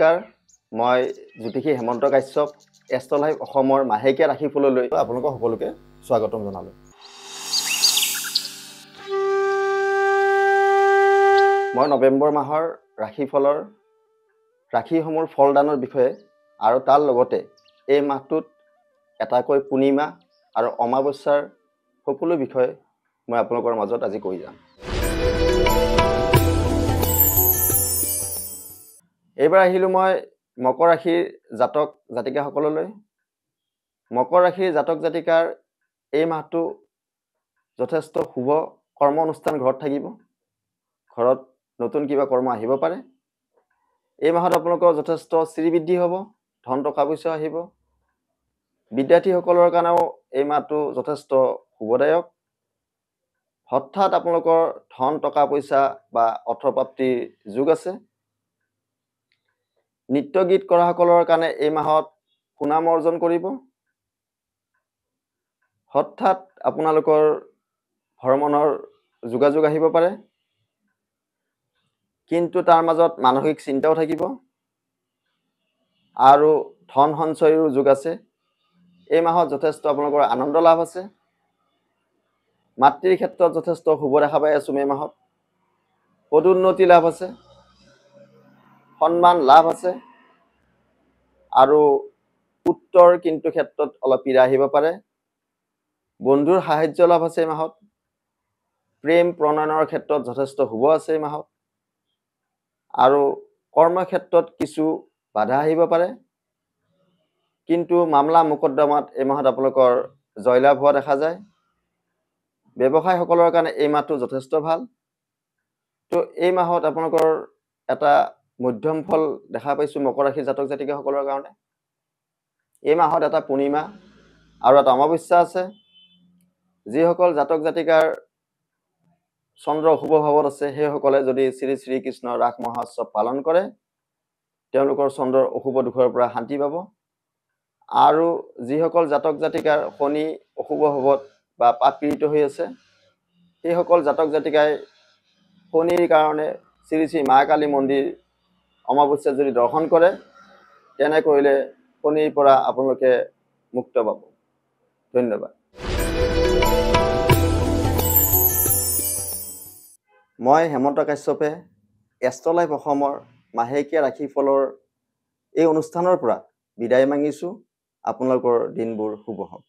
নমস্কাৰ, মই জ্যোতিষী হেমন্ত কাশ্যপ এষ্ট্ৰ লাইভ অসমৰ মাহেকীয়া ৰাশিফললৈ আপোনালোকক সকলোকে স্বাগতম জনালোঁ। মই নৱেম্বৰ মাহৰ ৰাশিফলৰ ৰাশিসমূহৰ ফলদানৰ বিষয়ে আৰু তাৰ লগতে এই মাহটোত এটাকৈ পূৰ্ণিমা আৰু অমাৱস্যাৰ সকলো বিষয়ে মই আপোনালোকৰ মাজত আজি কৈ যাম। এইবাৰ আহিলোঁ মই মকৰ ৰাশিৰ জাতক জাতিকাসকললৈ। মকৰ ৰাশিৰ জাতক জাতিকাৰ এই মাহটো যথেষ্ট শুভ কৰ্ম অনুষ্ঠান ঘৰত থাকিব। ঘৰত নতুন কিবা কৰ্ম আহিব পাৰে। এই মাহত আপোনালোকৰ যথেষ্ট শ্ৰীবৃদ্ধি হ'ব, ধন টকা পইচা আহিব। বিদ্যাৰ্থীসকলৰ কাৰণেও এই মাহটো যথেষ্ট শুভদায়ক। হঠাৎ আপোনালোকৰ ধন টকা পইচা বা অৰ্থপ্ৰাপ্তিৰ যোগ আছে। নৃত্য গীত কৰাসকলৰ কাৰণে এই মাহত সুনাম অৰ্জন কৰিব। হঠাৎ আপোনালোকৰ ভ্ৰমণৰ যোগাযোগ আহিব পাৰে, কিন্তু তাৰ মাজত মানসিক চিন্তাও থাকিব আৰু ধন সঞ্চয়ৰো যোগ আছে। এই মাহত যথেষ্ট আপোনালোকৰ আনন্দ লাভ আছে। মাতৃৰ ক্ষেত্ৰত যথেষ্ট শুভ দেখা পাই আছোঁ। এই মাহত পদোন্নতি লাভ আছে, সন্মান লাভ আছে আৰু উত্তৰ কিন্তু ক্ষেত্ৰত অলপ পীড়া আহিব পাৰে। বন্ধুৰ সাহায্য লাভ আছে এই মাহত। প্ৰেম প্ৰণয়নৰ ক্ষেত্ৰত যথেষ্ট শুভ আছে এই মাহত আৰু কৰ্মক্ষেত্ৰত কিছু বাধা আহিব পাৰে, কিন্তু মামলা মোকদ্দমাত এই মাহত আপোনালোকৰ জয়লাভ হোৱা দেখা যায়। ব্যৱসায়ীসকলৰ কাৰণে এই মাহটো যথেষ্ট ভাল। তো এই মাহত আপোনালোকৰ এটা মধ্যম ফল দেখা পাইছোঁ মকৰ ৰাশিৰ জাতক জাতিকাসকলৰ কাৰণে। এই মাহত এটা পূৰ্ণিমা আৰু এটা অমাৱস্যা আছে। যিসকল জাতক জাতিকাৰ চন্দ্ৰ অশুভ ভাৱত আছে, সেইসকলে যদি শ্ৰী শ্ৰীকৃষ্ণৰ ৰাস মহোৎসৱ পালন কৰে, তেওঁলোকৰ চন্দ্ৰৰ অশুভ দুখৰ পৰা শান্তি পাব। আৰু যিসকল জাতক জাতিকাৰ শনি অশুভ ভাৱত বা পাপ পীড়িত হৈ আছে, সেইসকল জাতক জাতিকাই শনিৰ কাৰণে শ্ৰী শ্ৰী মা কালী মন্দিৰ অমাৱস্যা যদি দৰ্শন কৰে, তেনে কৰিলে শনিৰ পৰা আপোনালোকে মুক্ত পাব। ধন্যবাদ। মই হেমন্ত কাশ্যপে এষ্ট্ৰ লাইভ অসমৰ মাহেকীয়া ৰাশিফলৰ এই অনুষ্ঠানৰ পৰা বিদায় মাগিছোঁ। আপোনালোকৰ দিনবোৰ শুভ হওক।